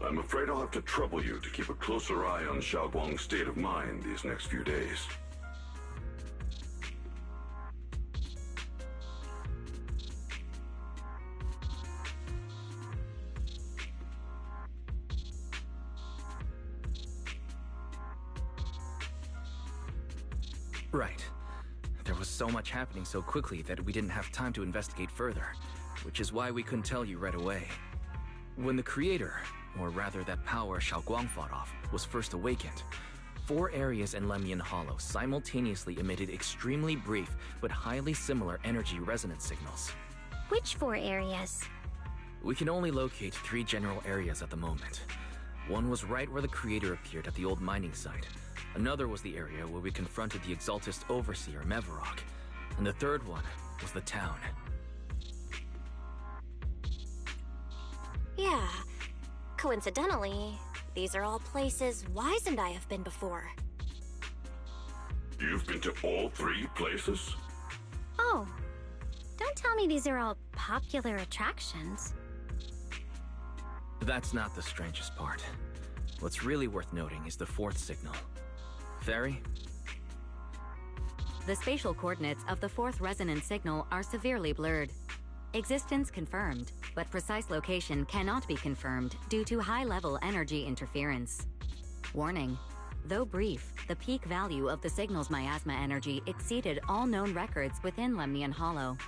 I'm afraid I'll have to trouble you to keep a closer eye on Xiaoguang's state of mind these next few days. Right. There was so much happening so quickly that we didn't have time to investigate further, which is why we couldn't tell you right away. When the creator, or rather that power Xiaoguang fought off, was first awakened, 4 areas in Lemian Hollow simultaneously emitted extremely brief but highly similar energy resonance signals. Which 4 areas? We can only locate 3 general areas at the moment. One was right where the creator appeared at the old mining site. Another was the area where we confronted the Exaltist Overseer, Mevarok. And the third one was the town. Yeah. Coincidentally, these are all places Wise and I have been before. You've been to all 3 places? Oh. Don't tell me these are all popular attractions. That's not the strangest part. What's really worth noting is the 4th signal. Fairy? The spatial coordinates of the 4th resonance signal are severely blurred. Existence confirmed, but precise location cannot be confirmed due to high-level energy interference. Warning: though brief, the peak value of the signal's miasma energy exceeded all known records within Lemnian Hollow.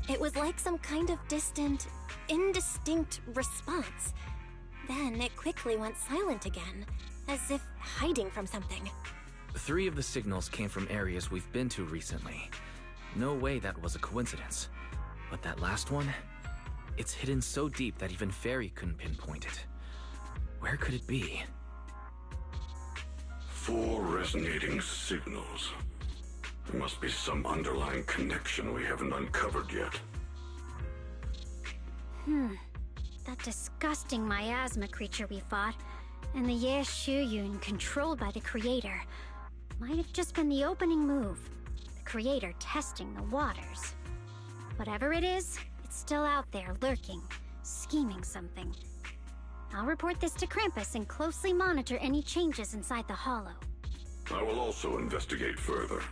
It was like some kind of distant, indistinct response. Then it quickly went silent again, as if hiding from something. 3 of the signals came from areas we've been to recently. No way that was a coincidence. But that last one? It's hidden so deep that even Fairy couldn't pinpoint it. Where could it be? 4 resonating signals. There must be some underlying connection we haven't uncovered yet. That disgusting miasma creature we fought, and the Ye Shuyun controlled by the Creator, might have just been the opening move. The Creator testing the waters. Whatever it is, it's still out there lurking, scheming something. I'll report this to Krampus and closely monitor any changes inside the Hollow. I will also investigate further.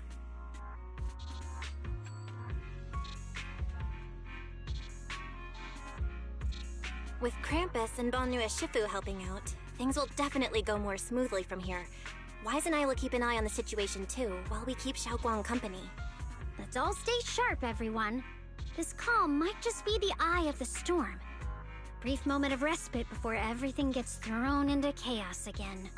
With Krampus and Banyu Shifu helping out, things will definitely go more smoothly from here. Wise and I will keep an eye on the situation too, while we keep Xiaoguang company. Let's all stay sharp, everyone. This calm might just be the eye of the storm. A brief moment of respite before everything gets thrown into chaos again.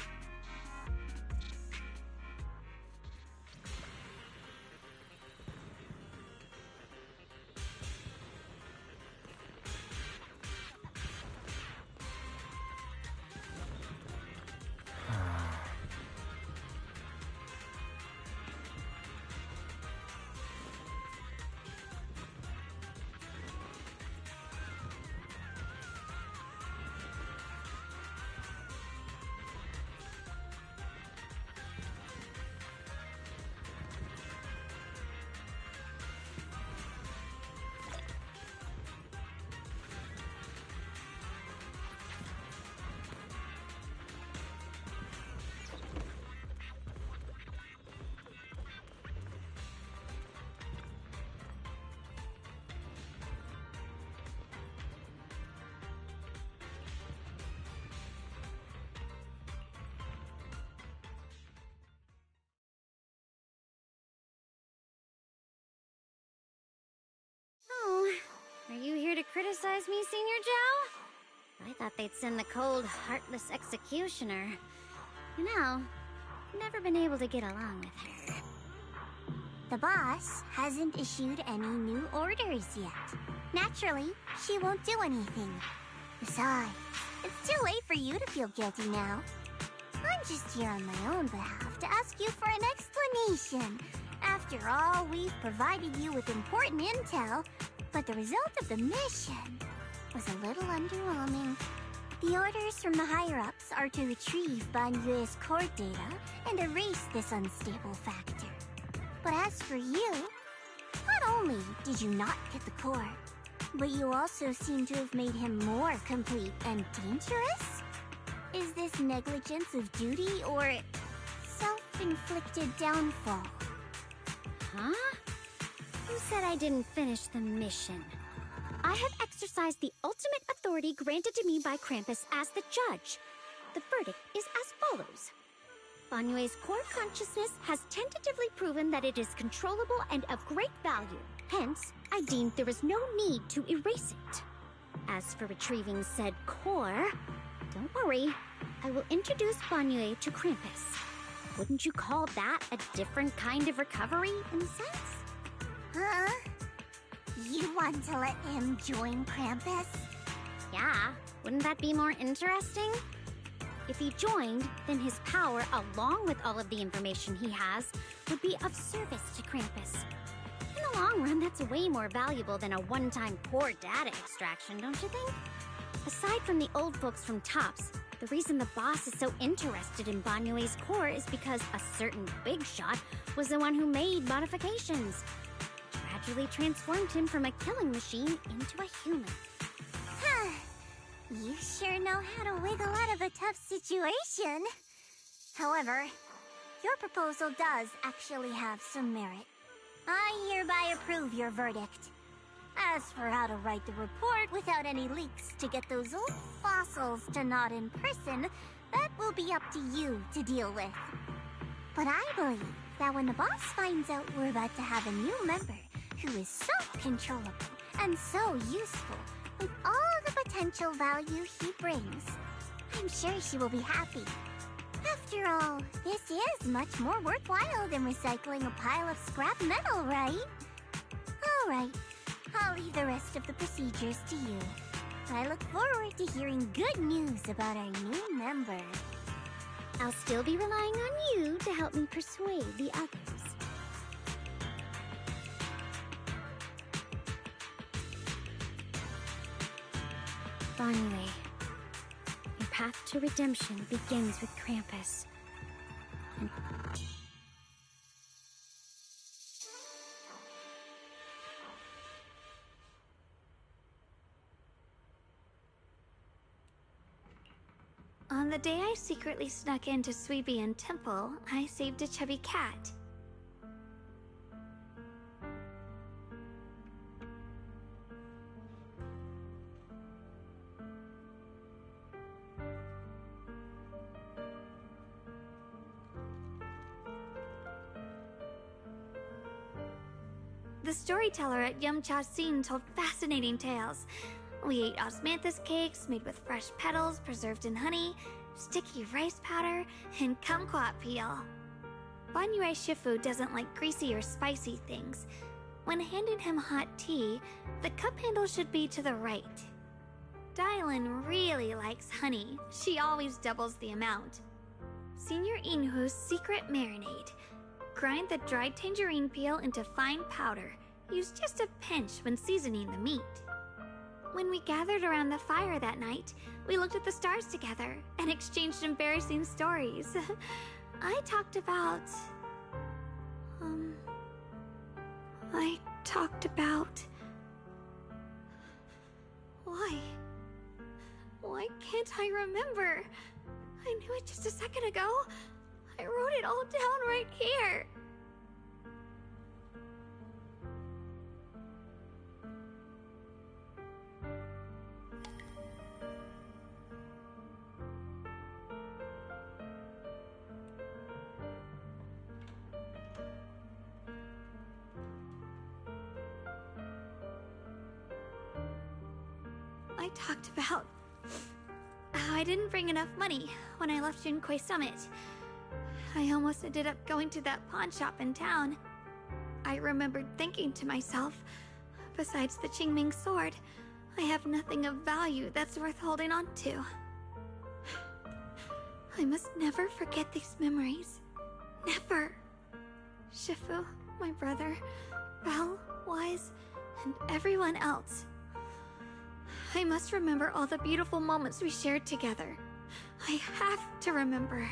Oh, are you here to criticize me, Senior Zhao? I thought they'd send the cold, heartless executioner. You know, I've never been able to get along with her. The boss hasn't issued any new orders yet. Naturally, she won't do anything. Besides, it's too late for you to feel guilty now. I'm just here on my own behalf to ask you for an explanation. After all, we've provided you with important intel, but the result of the mission was a little underwhelming. The orders from the higher-ups are to retrieve Banyue's core data and erase this unstable factor. But as for you, only did you not get the core, but you also seem to have made him more complete and dangerous? Is this negligence of duty or self-inflicted downfall? Huh? Who said I didn't finish the mission? I have exercised the ultimate authority granted to me by Krampus as the judge. The verdict is as follows. Banyue's core consciousness has tentatively proven that it is controllable and of great value. Hence, I deemed there is no need to erase it. As for retrieving said core, don't worry. I will introduce Banyue to Krampus. Wouldn't you call that a different kind of recovery, in a sense? Huh? You want to let him join Krampus? Yeah, wouldn't that be more interesting? If he joined, then his power, along with all of the information he has, would be of service to Krampus. In the long run, that's way more valuable than a one-time core data extraction, don't you think? Aside from the old folks from TOPS, the reason the boss is so interested in Banyue's core is because a certain big shot was the one who made modifications. Gradually transformed him from a killing machine into a human. You sure know how to wiggle out of a tough situation. However, your proposal does actually have some merit. I hereby approve your verdict. As for how to write the report without any leaks to get those old fossils to nod in person, that will be up to you to deal with. But I believe that when the boss finds out we're about to have a new member who is so controllable and so useful, with all the potential value he brings, I'm sure she will be happy. After all, this is much more worthwhile than recycling a pile of scrap metal, right? Alright, I'll leave the rest of the procedures to you. I look forward to hearing good news about our new member. I'll still be relying on you to help me persuade the others. Banyue, your path to redemption begins with Krampus. On the day I secretly snuck into Suibian Temple, I saved a chubby cat. The storyteller at Yumcha Scene told fascinating tales. We ate osmanthus cakes made with fresh petals preserved in honey, sticky rice powder, and kumquat peel. Banyue Shifu doesn't like greasy or spicy things. When handing him hot tea, the cup handle should be to the right. Dylan really likes honey. She always doubles the amount. Senior Inhu's secret marinade. Grind the dried tangerine peel into fine powder. Use just a pinch when seasoning the meat. When we gathered around the fire that night, we looked at the stars together and exchanged embarrassing stories. I talked about... Why can't I remember? I knew it just a second ago. I wrote it all down right here. I talked about how I didn't bring enough money when I left Junkoi Summit. I almost ended up going to that pawn shop in town. I remembered thinking to myself, besides the Qingming sword, I have nothing of value that's worth holding on to. I must never forget these memories. Never. Shifu, my brother, Belle, Wise, and everyone else. I must remember all the beautiful moments we shared together. I have to remember.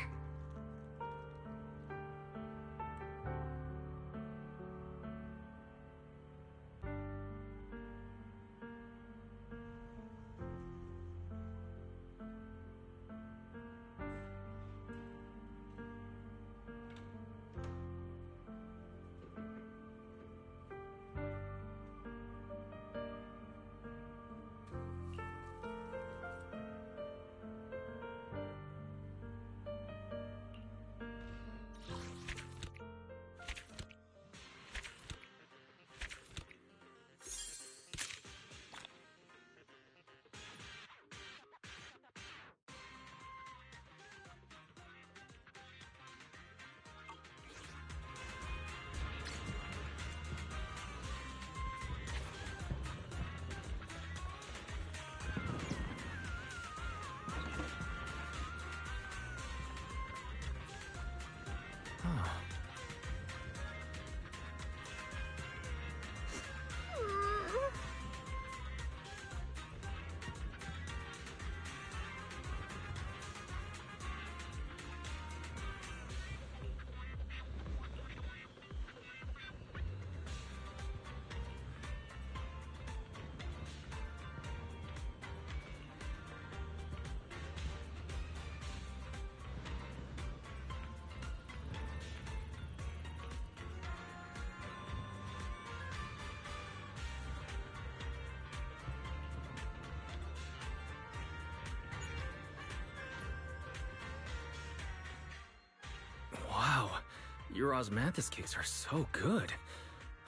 Your osmanthus cakes are so good.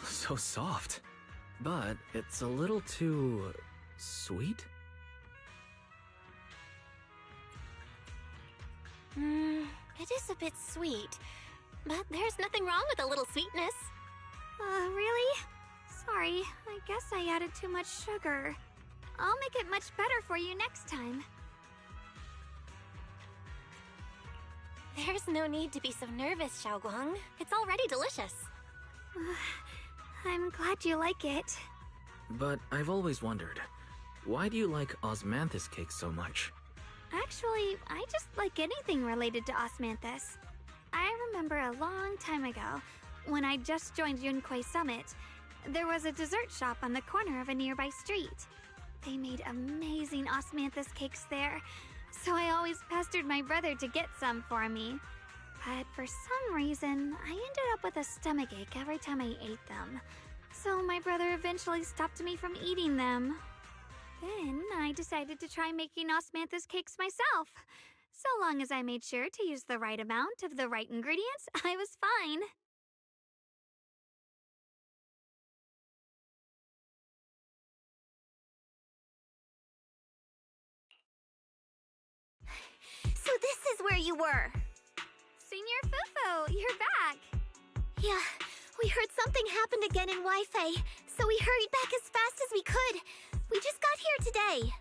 So soft. But it's a little too... sweet? It is a bit sweet. But there's nothing wrong with a little sweetness. Really? Sorry, I guess I added too much sugar. I'll make it much better for you next time. There's no need to be so nervous, Xiaoguang. It's already delicious. I'm glad you like it. But I've always wondered, why do you like osmanthus cakes so much? Actually, I just like anything related to osmanthus. I remember a long time ago, when I just joined Yunquei Summit, there was a dessert shop on the corner of a nearby street. They made amazing osmanthus cakes there, so I always pestered my brother to get some for me. But for some reason, I ended up with a stomachache every time I ate them. So my brother eventually stopped me from eating them. Then I decided to try making osmanthus cakes myself. So long as I made sure to use the right amount of the right ingredients, I was fine. So this is where you were. Senior Fufo, you're back. Yeah, we heard something happened again in Wi-Fi, so we hurried back as fast as we could. We just got here today.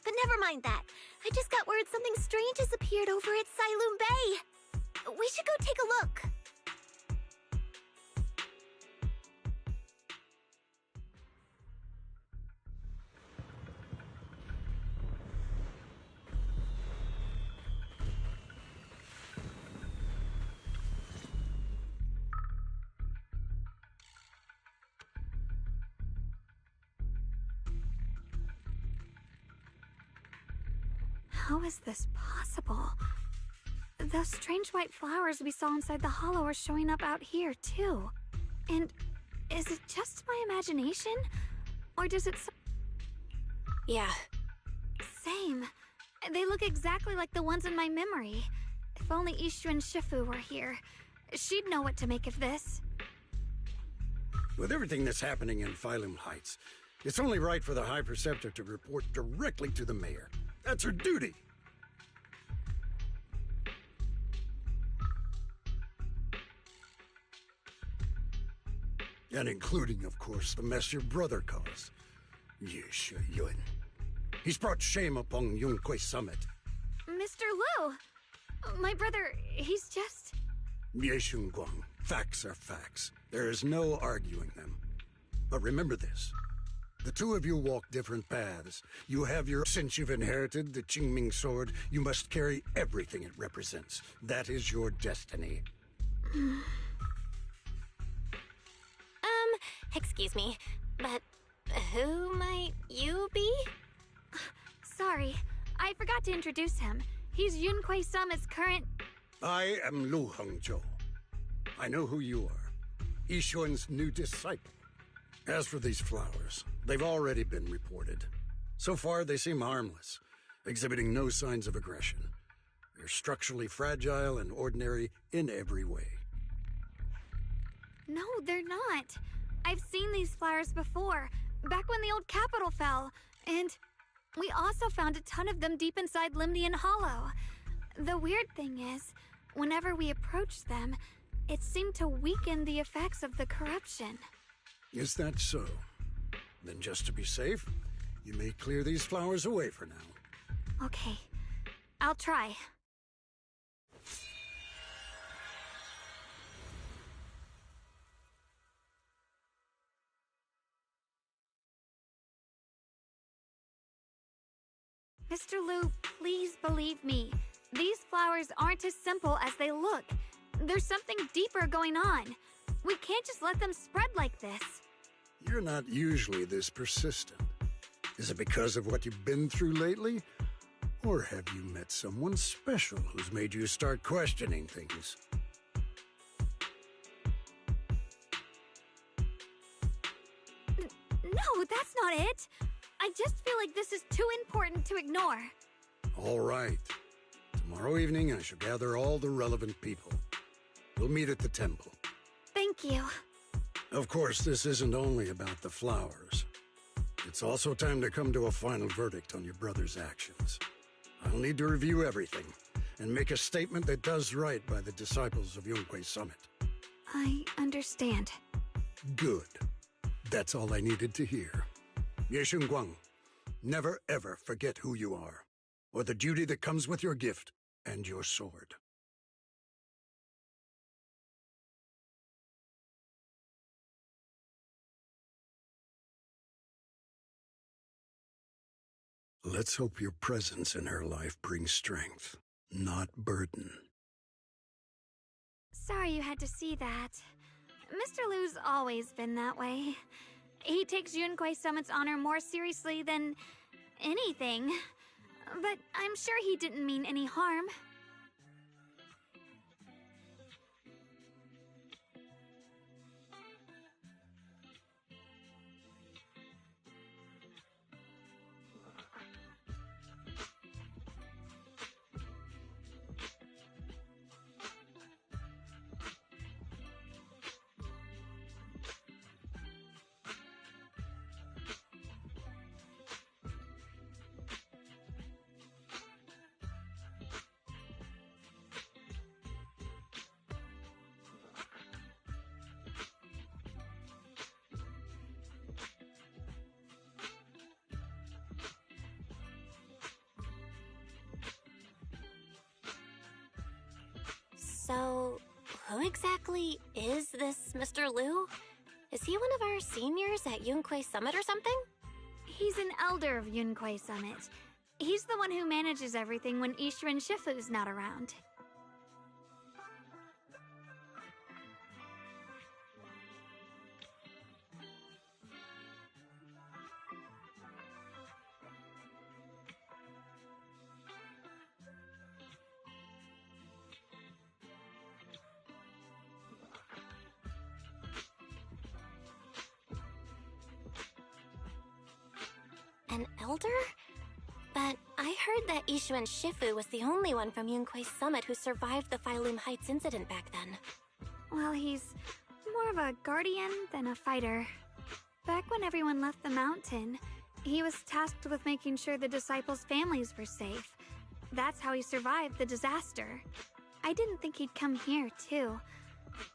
But never mind that. I just got word something strange has appeared over at Sailoon Bay. We should go take a look. How is this possible? Those strange white flowers we saw inside the hollow are showing up out here, too. And is it just my imagination? Or does it... Yeah. Same. They look exactly like the ones in my memory. If only Ishu and Shifu were here. She'd know what to make of this. With everything that's happening in Phylum Heights, it's only right for the High Preceptor to report directly to the mayor. That's her duty. And including, of course, the mess your brother caused. Ye Shuyun. He's brought shame upon Yunquei Summit. Mr. Lu! My brother, he's just... Ye Shunguang. Facts are facts. There is no arguing them. But remember this. The two of you walk different paths. You have your... Since you've inherited the Qingming sword, you must carry everything it represents. That is your destiny. Excuse me, but who might you be? Sorry, I forgot to introduce him. He's Yunquei Summit's current... I am Lu Hengzhou. I know who you are. Yixuan's new disciple. As for these flowers, they've already been reported. So far, they seem harmless, exhibiting no signs of aggression. They're structurally fragile and ordinary in every way. No, they're not. I've seen these flowers before, back when the old capital fell, and we also found a ton of them deep inside Limnian Hollow. The weird thing is, whenever we approached them, it seemed to weaken the effects of the corruption. Is that so? Then just to be safe, you may clear these flowers away for now. Okay, I'll try. Mr. Lu, please believe me. These flowers aren't as simple as they look. There's something deeper going on. We can't just let them spread like this. You're not usually this persistent. Is it because of what you've been through lately? Or have you met someone special who's made you start questioning things? No, that's not it. I just feel like this is too important to ignore. All right. Tomorrow evening, I shall gather all the relevant people. We'll meet at the temple. Thank you. Of course, this isn't only about the flowers. It's also time to come to a final verdict on your brother's actions. I'll need to review everything and make a statement that does right by the disciples of Yunque Summit. I understand. Good. That's all I needed to hear. Ye Shunguang, never ever forget who you are, or the duty that comes with your gift and your sword. Let's hope your presence in her life brings strength, not burden. Sorry you had to see that. Mr. Lu's always been that way. He takes Yunque Summit's honor more seriously than anything. But I'm sure he didn't mean any harm. So, who exactly is this Mr. Lu? Is he one of our seniors at Yunque Summit or something? He's an elder of Yunque Summit. He's the one who manages everything when Ishuan Shifu's not around. An elder? But I heard that Ishuan Shifu was the only one from Yunque Summit who survived the Phylum Heights incident back then. Well, he's more of a guardian than a fighter. Back when everyone left the mountain, he was tasked with making sure the disciples' families were safe. That's how he survived the disaster. I didn't think he'd come here, too.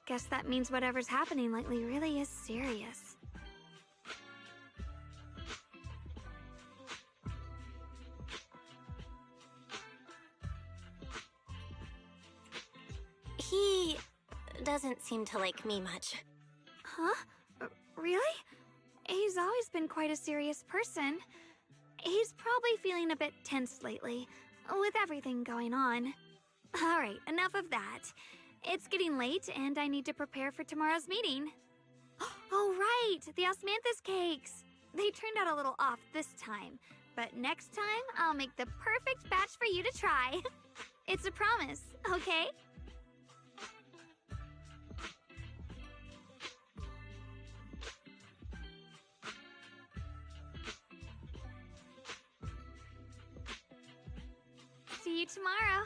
Guess that means whatever's happening lately really is serious. He doesn't seem to like me much. Huh? Really? He's always been quite a serious person. He's probably feeling a bit tense lately, with everything going on. Alright, enough of that. It's getting late, and I need to prepare for tomorrow's meeting. Oh right, the osmanthus cakes! They turned out a little off this time, but next time I'll make the perfect batch for you to try. It's a promise, okay? See you tomorrow.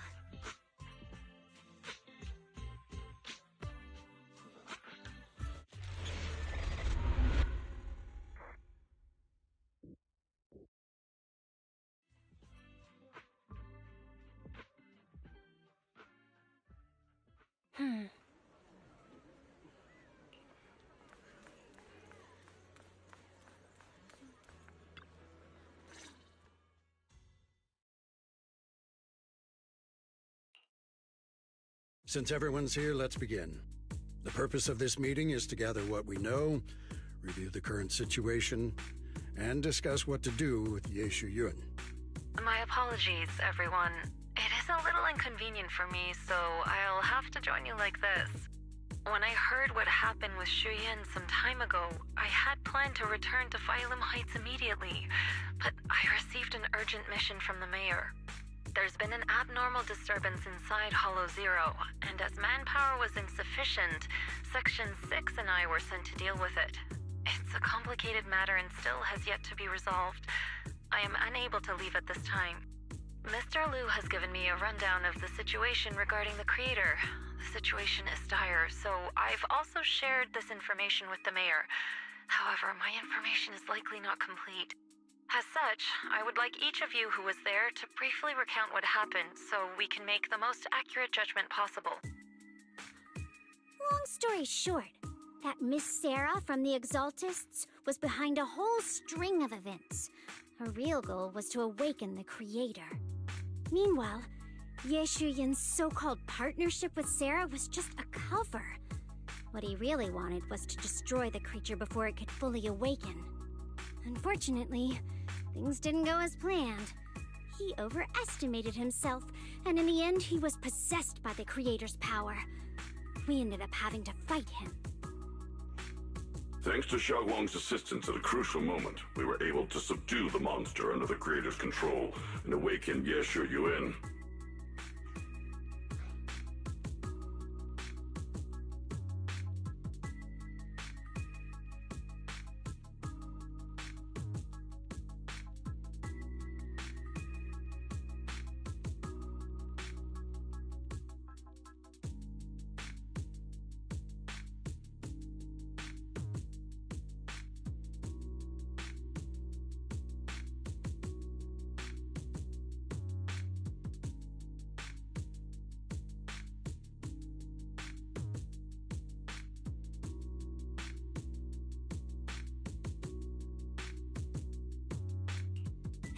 Since everyone's here, let's begin. The purpose of this meeting is to gather what we know, review the current situation, and discuss what to do with Ye Shuyun. My apologies, everyone. It is a little inconvenient for me, so I'll have to join you like this. When I heard what happened with Shuyan some time ago, I had planned to return to Phylum Heights immediately, but I received an urgent mission from the mayor. There's been an abnormal disturbance inside Hollow Zero, and as manpower was insufficient, Section 6 and I were sent to deal with it. It's a complicated matter and still has yet to be resolved. I am unable to leave at this time. Mr. Lu has given me a rundown of the situation regarding the Creator. The situation is dire, so I've also shared this information with the mayor. However, my information is likely not complete. As such, I would like each of you who was there to briefly recount what happened so we can make the most accurate judgment possible. Long story short, that Miss Sarah from the Exaltists was behind a whole string of events. Her real goal was to awaken the Creator. Meanwhile, Ye Shuyin's so-called partnership with Sarah was just a cover. What he really wanted was to destroy the creature before it could fully awaken. Unfortunately, things didn't go as planned. He overestimated himself, and in the end he was possessed by the Creator's power. We ended up having to fight him. Thanks to Xiaoguang's assistance at a crucial moment, we were able to subdue the monster under the Creator's control and awaken Ye Shuyuan.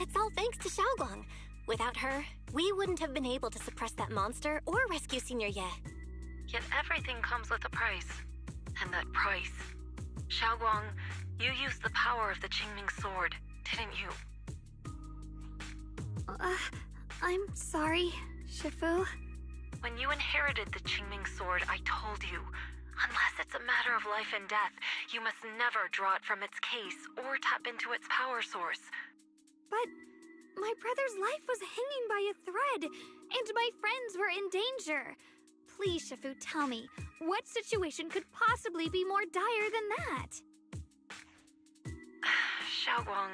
It's all thanks to Xiaoguang. Without her, we wouldn't have been able to suppress that monster or rescue Senior Ye. Yet everything comes with a price. And that price... Xiaoguang, you used the power of the Qingming Sword, didn't you? I'm sorry, Shifu. When you inherited the Qingming Sword, I told you, unless it's a matter of life and death, you must never draw it from its case or tap into its power source. But my brother's life was hanging by a thread, and my friends were in danger. Please, Shifu, tell me, what situation could possibly be more dire than that? Xiaoguang,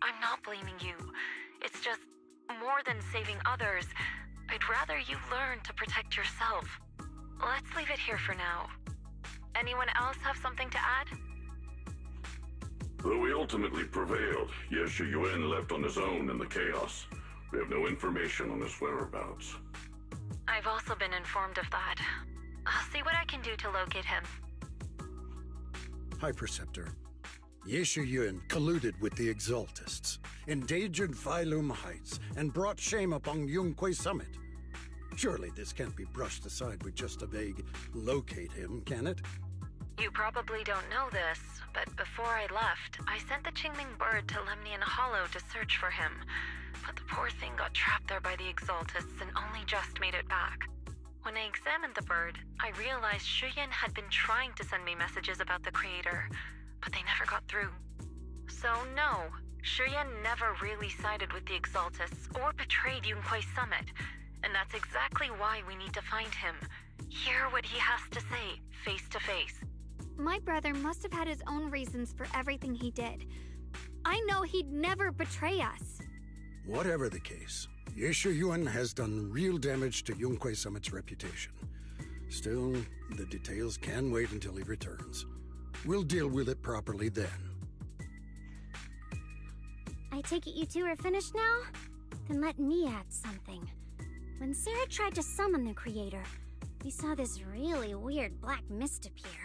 I'm not blaming you. It's just, more than saving others, I'd rather you learn to protect yourself. Let's leave it here for now. Anyone else have something to add? Though we ultimately prevailed, Ye Shuyuan left on his own in the chaos. We have no information on his whereabouts. I've also been informed of that. I'll see what I can do to locate him. High Preceptor. Ye Shuyuan colluded with the Exaltists, endangered Failum Heights, and brought shame upon Yunque Summit. Surely this can't be brushed aside with just a vague locate him, can it? You probably don't know this, but before I left, I sent the Qingming bird to Lemnian Hollow to search for him. But the poor thing got trapped there by the Exaltists and only just made it back. When I examined the bird, I realized Shuyan had been trying to send me messages about the Creator, but they never got through. So no, Shuyan never really sided with the Exaltists or betrayed Yunque Summit, and that's exactly why we need to find him. Hear what he has to say, face to face. My brother must have had his own reasons for everything he did. I know he'd never betray us. Whatever the case, Ye Shuyuan has done real damage to Yunque Summit's reputation. Still, the details can wait until he returns. We'll deal with it properly then. I take it you two are finished now? Then let me add something. When Sarah tried to summon the Creator, we saw this really weird black mist appear.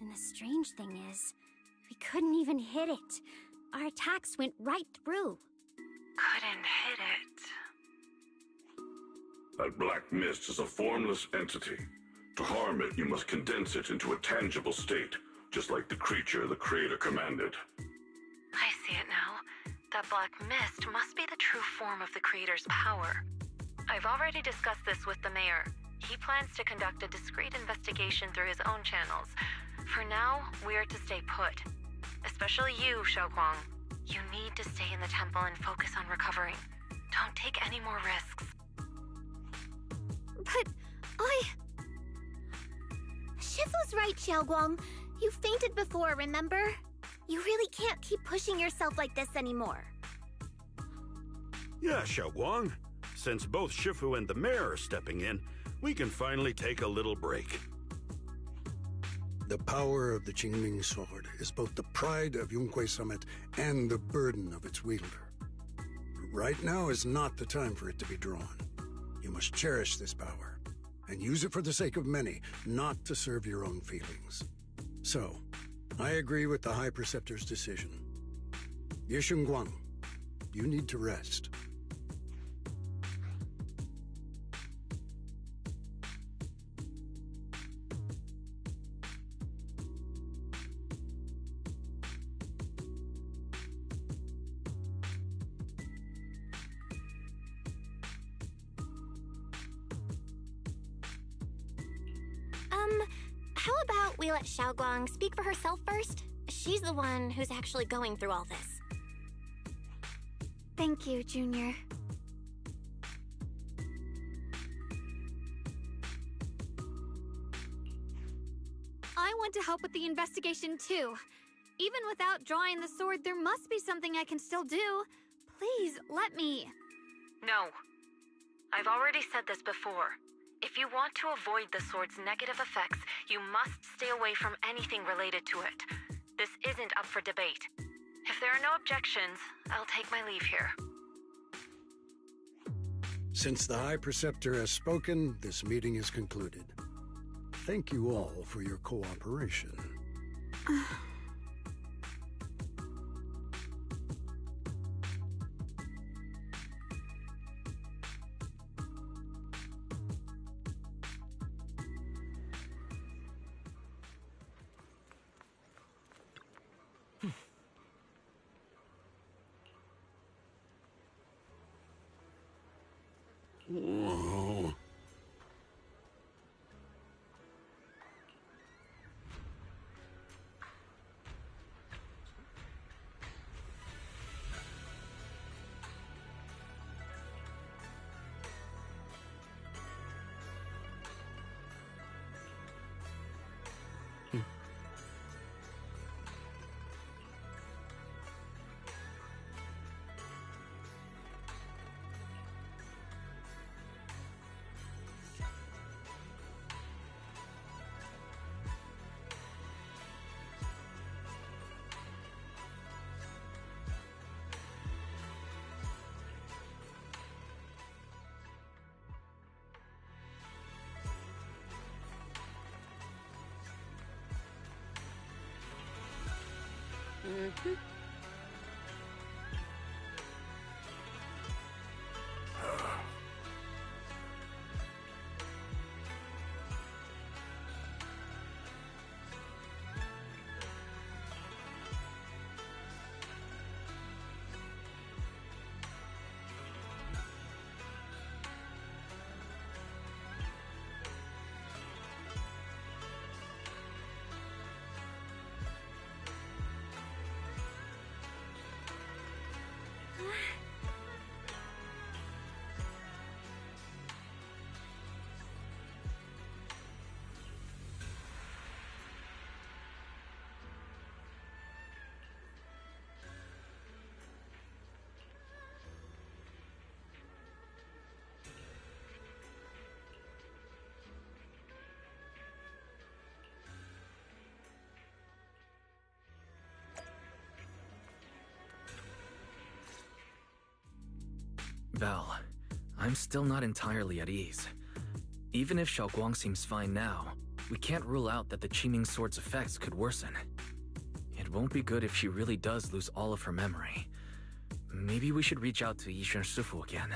And the strange thing is, we couldn't even hit it. Our attacks went right through. Couldn't hit it. That black mist is a formless entity. To harm it, you must condense it into a tangible state, just like the creature the Creator commanded. I see it now. That black mist must be the true form of the Creator's power. I've already discussed this with the mayor. He plans to conduct a discreet investigation through his own channels. For now, we're to stay put. Especially you, Xiaoguang. You need to stay in the temple and focus on recovering. Don't take any more risks. But Shifu's right, Xiaoguang. You fainted before, remember? You really can't keep pushing yourself like this anymore. Yeah, Xiaoguang. since both Shifu and the mayor are stepping in, we can finally take a little break. The power of the Qingming sword is both the pride of Yonghui Summit and the burden of its wielder. Right now is not the time for it to be drawn. You must cherish this power, and use it for the sake of many, not to serve your own feelings. So, I agree with the High Preceptor's decision. Ye Shunguang, you need to rest. How about we let Xiaoguang speak for herself first? She's the one who's actually going through all this. Thank you, Junior. I want to help with the investigation too. Even without drawing the sword, there must be something I can still do. Please, let me. No. I've already said this before. If you want to avoid the sword's negative effects, you must stay away from anything related to it. This isn't up for debate. If there are no objections, I'll take my leave here. Since the High Preceptor has spoken, this meeting is concluded. Thank you all for your cooperation. Whoa. Mm-hmm. Val, I'm still not entirely at ease. Even if Xiaoguang seems fine now, we can't rule out that the Qingming Sword's effects could worsen. It won't be good if she really does lose all of her memory. Maybe we should reach out to Yixuan Shifu again.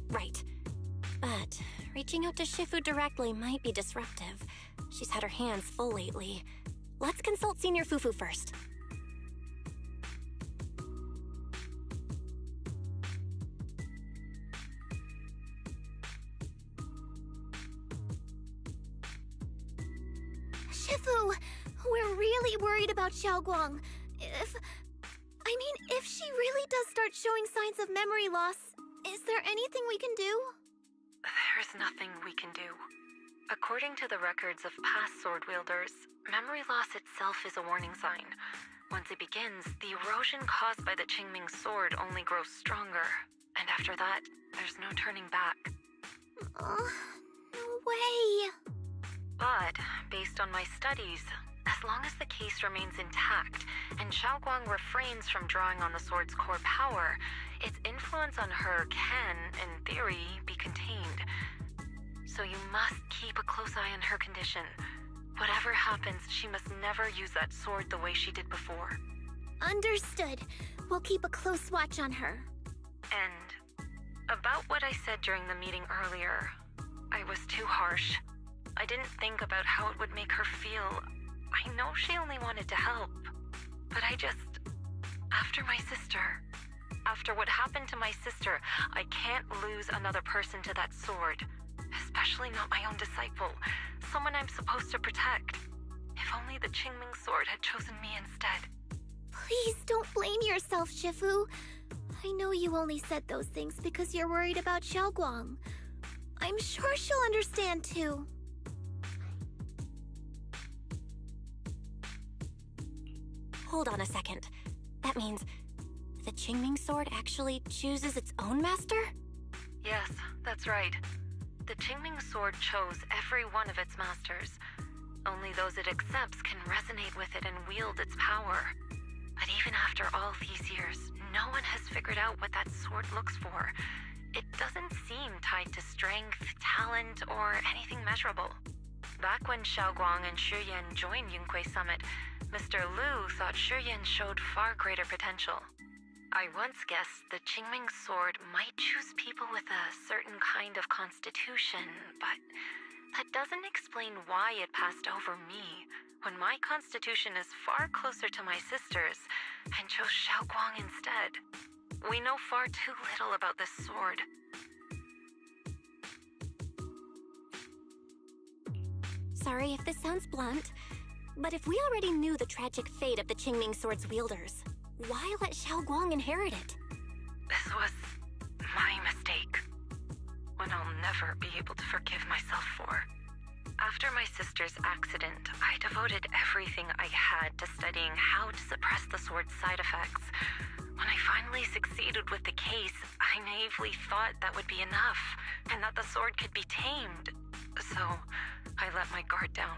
Right. But reaching out to Shifu directly might be disruptive. She's had her hands full lately. Let's consult Senior Fufu first. Shifu, we're really worried about Xiaoguang. If she really does start showing signs of memory loss, is there anything we can do? There's nothing we can do. According to the records of past sword wielders, memory loss itself is a warning sign. Once it begins, the erosion caused by the Qingming sword only grows stronger. And after that, there's no turning back. No way! But, based on my studies, as long as the case remains intact, and Xiaoguang refrains from drawing on the sword's core power, its influence on her can, in theory, be contained. So you must keep a close eye on her condition. Whatever happens, she must never use that sword the way she did before. Understood. We'll keep a close watch on her. And about what I said during the meeting earlier, I was too harsh. I didn't think about how it would make her feel. I know she only wanted to help, but after my sister, after what happened to my sister, I can't lose another person to that sword, especially not my own disciple, someone I'm supposed to protect. If only the Qingming sword had chosen me instead. Please don't blame yourself, Shifu. I know you only said those things because you're worried about Xiaoguang. I'm sure she'll understand too. Hold on a second. That means the Qingming sword actually chooses its own master? Yes, that's right. The Qingming sword chose every one of its masters. Only those it accepts can resonate with it and wield its power. But even after all these years, no one has figured out what that sword looks for. It doesn't seem tied to strength, talent, or anything measurable. Back when Xiaoguang and Xu Yan joined Yunque Summit, Mr. Liu thought Xu Yan showed far greater potential. I once guessed the Qingming sword might choose people with a certain kind of constitution, but that doesn't explain why it passed over me, when my constitution is far closer to my sister's, and chose Xiaoguang instead. We know far too little about this sword. Sorry if this sounds blunt, but if we already knew the tragic fate of the Qingming sword's wielders, why let Xiaoguang inherit it? This was my mistake. One I'll never be able to forgive myself for. After my sister's accident, I devoted everything I had to studying how to suppress the sword's side effects. When I finally succeeded with the case, I naively thought that would be enough, and that the sword could be tamed. So, I let my guard down.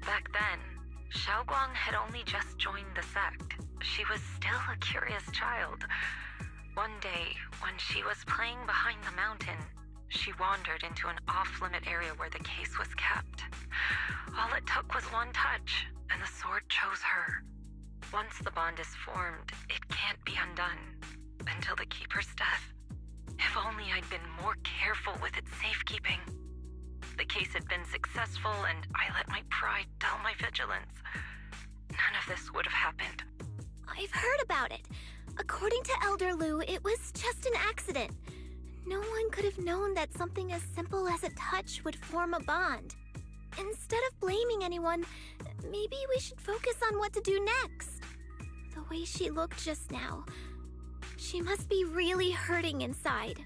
Back then, Xiaoguang had only just joined the sect. She was still a curious child. One day, when she was playing behind the mountain, she wandered into an off-limit area where the case was kept. All it took was one touch, and the sword chose her. Once the bond is formed, it can't be undone until the Keeper's death. If only I'd been more careful with its safekeeping. The case had been successful, and I let my pride dull my vigilance. None of this would have happened. I've heard about it. According to Elder Liu, it was just an accident. No one could have known that something as simple as a touch would form a bond. Instead of blaming anyone, maybe we should focus on what to do next. The way she looked just now, she must be really hurting inside.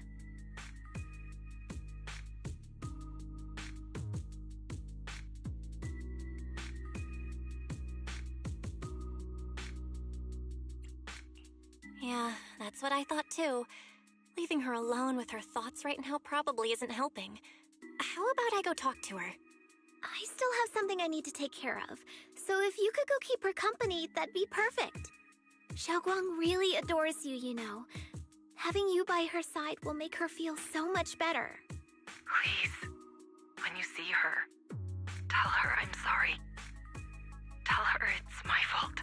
Yeah, that's what I thought too. Leaving her alone with her thoughts right now probably isn't helping. How about I go talk to her? I still have something I need to take care of, so if you could go keep her company, that'd be perfect. Xiaoguang really adores you, you know. Having you by her side will make her feel so much better. Please, when you see her, tell her I'm sorry. Tell her it's my fault.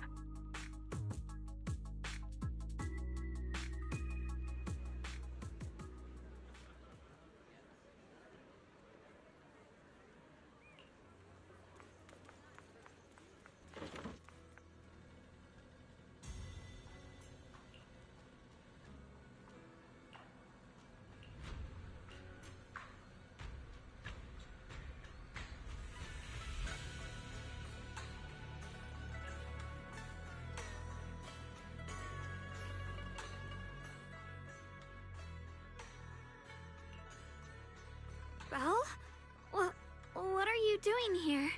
Well, what are you doing here?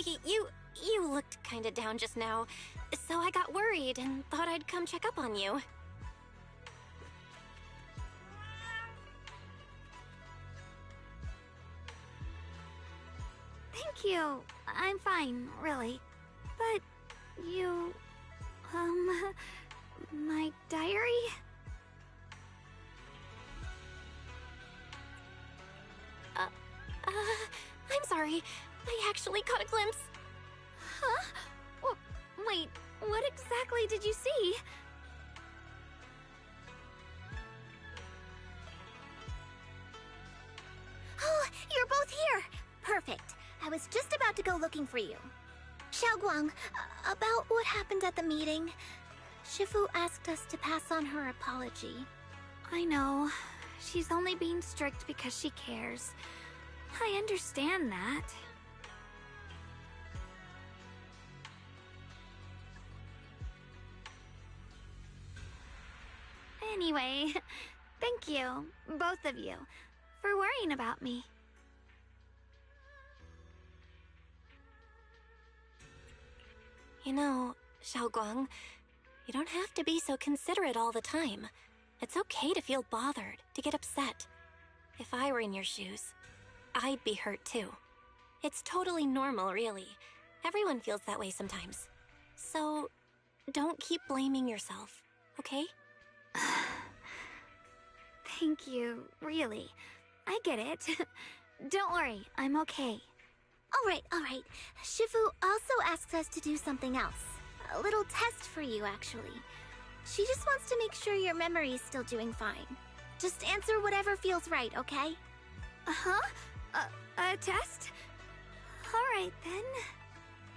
You kinda down just now, so I got worried and thought I'd come check up on you. Thank you. I'm fine, really. But you... my diary? I'm sorry. I actually caught a glimpse. Huh? Wait, what exactly did you see? Oh, you're both here! Perfect. I was just about to go looking for you. Xiaoguang, about what happened at the meeting. Shifu asked us to pass on her apology. I know. She's only being strict because she cares. I understand that. Anyway, thank you, both of you, for worrying about me. You know, Xiaoguang, you don't have to be so considerate all the time. It's okay to feel bothered, to get upset. If I were in your shoes, I'd be hurt too. It's totally normal, really. Everyone feels that way sometimes. So, don't keep blaming yourself, okay? Thank you, really. I get it. Don't worry, I'm okay. All right. Shifu also asks us to do something else. A little test for you, actually. She just wants to make sure your memory is still doing fine. Just answer whatever feels right, okay? Uh-huh? A test? Alright, then.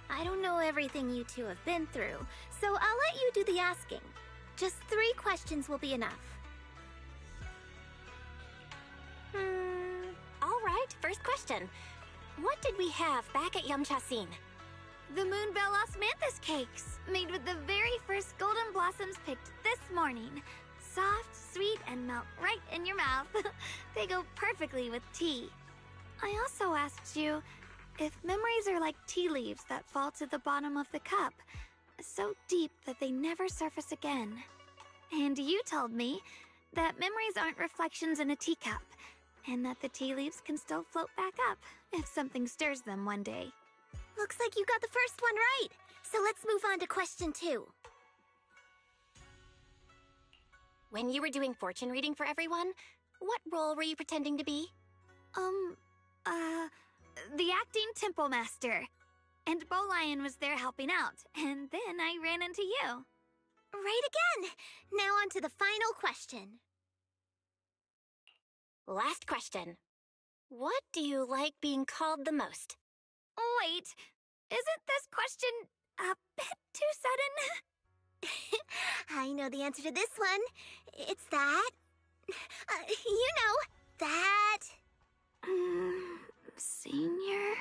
I don't know everything you two have been through, so I'll let you do the asking. Just 3 questions will be enough. Alright, first question. What did we have back at Yamcha-Scene? The Moonbell Osmanthus cakes, made with the very first golden blossoms picked this morning. Soft, sweet, and melt right in your mouth. They go perfectly with tea. I also asked you if memories are like tea leaves that fall to the bottom of the cup, so deep that they never surface again. And you told me that memories aren't reflections in a teacup, and that the tea leaves can still float back up if something stirs them one day. Looks like you got the first one right. So let's move on to question 2. When you were doing fortune reading for everyone, what role were you pretending to be? The acting temple master. And Bow Lion was there helping out, and then I ran into you. Right again! Now on to the final question. Last question. What do you like being called the most? Wait, isn't this question a bit too sudden? I know the answer to this one. It's that... that... Senior?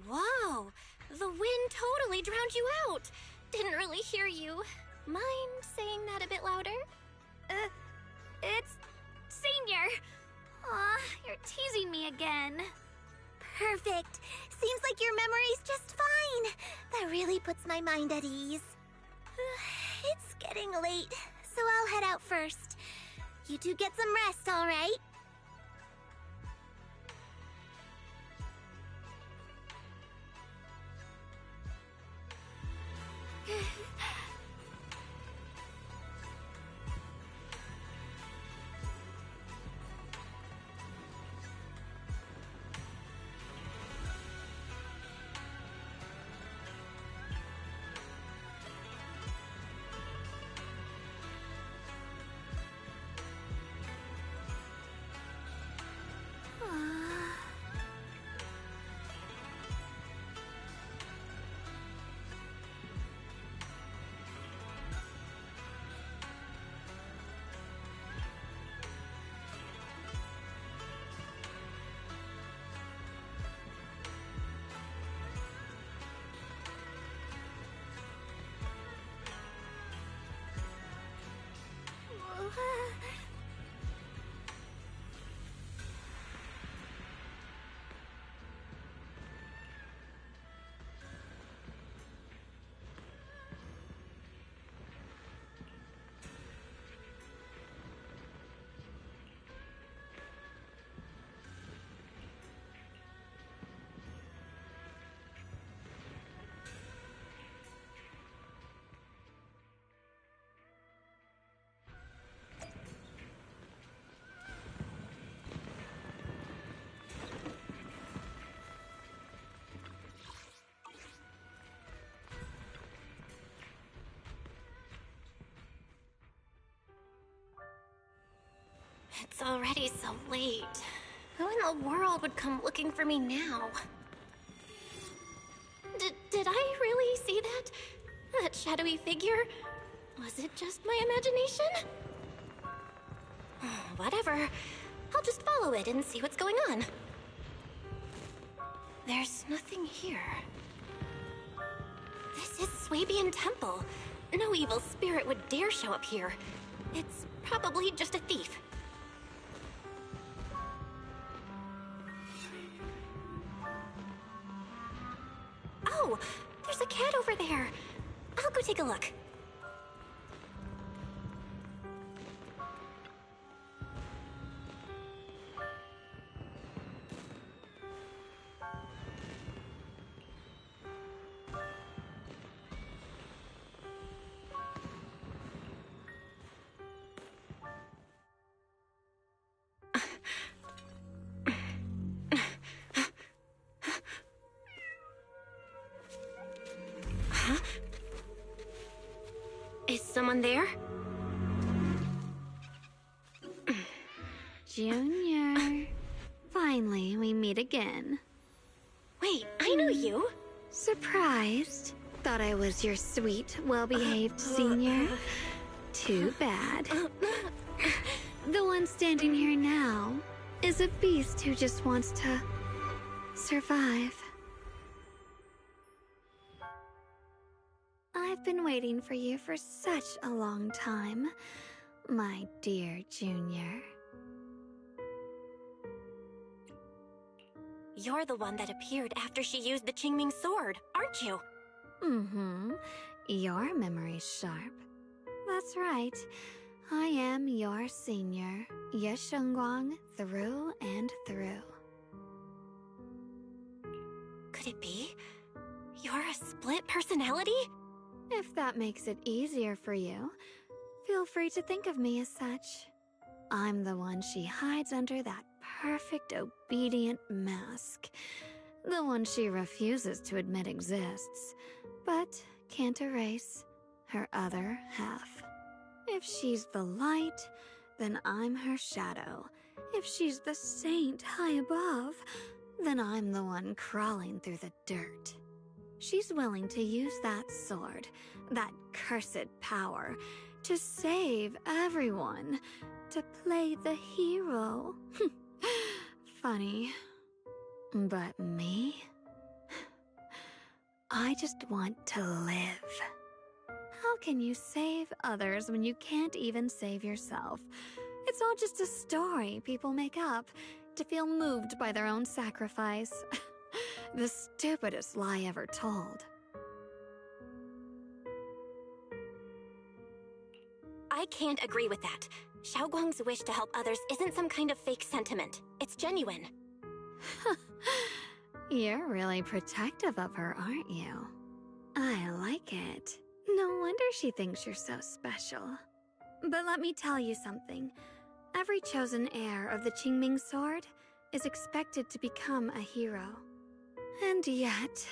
Whoa! The wind totally drowned you out! Didn't really hear you. Mind saying that a bit louder? It's... Senior! Aw, you're teasing me again. Perfect. Seems like your memory's just fine. That really puts my mind at ease. It's getting late, so I'll head out first. You two get some rest, all right? It's already so late. Who in the world would come looking for me now? Did I really see that? That shadowy figure? Was it just my imagination? Whatever. I'll just follow it and see what's going on. There's nothing here. This is Swabian Temple. No evil spirit would dare show up here. It's probably just a thief. Oh, there's a cat over there. I'll go take a look. Is someone there? Junior. Finally, we meet again. Wait, I know you. Surprised? Thought I was your sweet, well-behaved senior? Too bad. The one standing here now is a beast who just wants to survive. I've been waiting for you for such a long time, my dear Junior. You're the one that appeared after she used the Qingming sword, aren't you? Mm-hmm. Your memory's sharp. That's right. I am your senior, Ye Shengguang, through and through. Could it be? You're a split personality? If that makes it easier for you, feel free to think of me as such. I'm the one she hides under that perfect obedient mask. The one she refuses to admit exists, but can't erase her other half. If she's the light, then I'm her shadow. If she's the saint high above, then I'm the one crawling through the dirt. She's willing to use that sword, that cursed power, to save everyone, to play the hero. Funny. But me? I just want to live. How can you save others when you can't even save yourself? It's all just a story people make up to feel moved by their own sacrifice. The stupidest lie ever told. I can't agree with that. Xiaoguang's wish to help others isn't some kind of fake sentiment. It's genuine. You're really protective of her, aren't you? I like it. No wonder she thinks you're so special. But let me tell you something. Every chosen heir of the Qingming sword is expected to become a hero. And yet,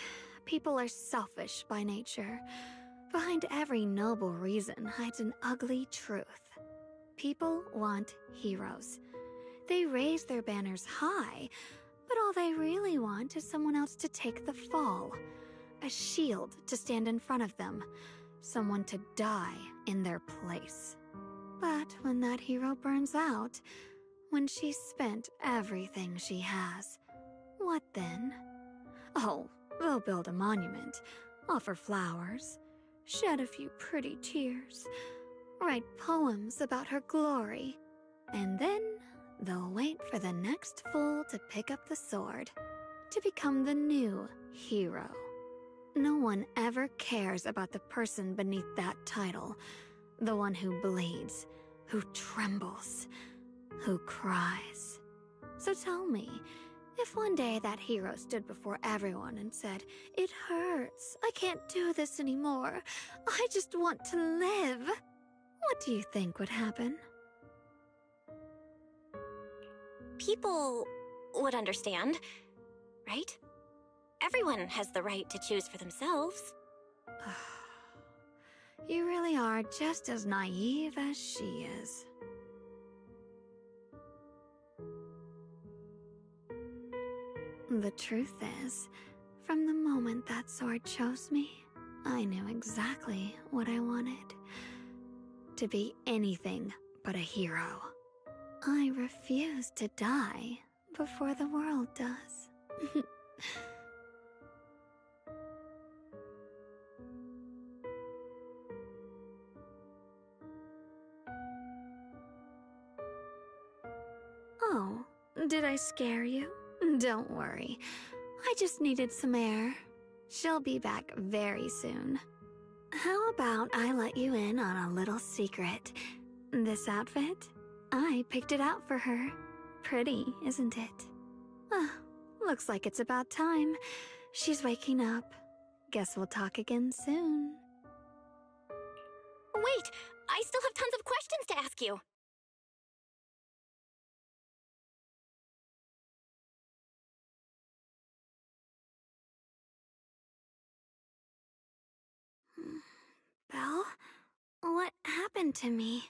people are selfish by nature. Behind every noble reason hides an ugly truth. People want heroes. They raise their banners high, but all they really want is someone else to take the fall. A shield to stand in front of them. Someone to die in their place. But when that hero burns out, when she's spent everything she has, what then? Oh, they'll build a monument, offer flowers, shed a few pretty tears, write poems about her glory, and then they'll wait for the next fool to pick up the sword, to become the new hero. No one ever cares about the person beneath that title, the one who bleeds, who trembles, who cries. So tell me, if one day that hero stood before everyone and said, "It hurts, I can't do this anymore, I just want to live," what do you think would happen? People would understand, right? Everyone has the right to choose for themselves. You really are just as naive as she is. The truth is, from the moment that sword chose me, I knew exactly what I wanted. To be anything but a hero. I refuse to die before the world does. Oh, did I scare you? Don't worry. I just needed some air. She'll be back very soon. How about I let you in on a little secret? This outfit? I picked it out for her. Pretty, isn't it? Ah, looks like it's about time. She's waking up. Guess we'll talk again soon. Wait! I still have tons of questions to ask you! Belle? What happened to me?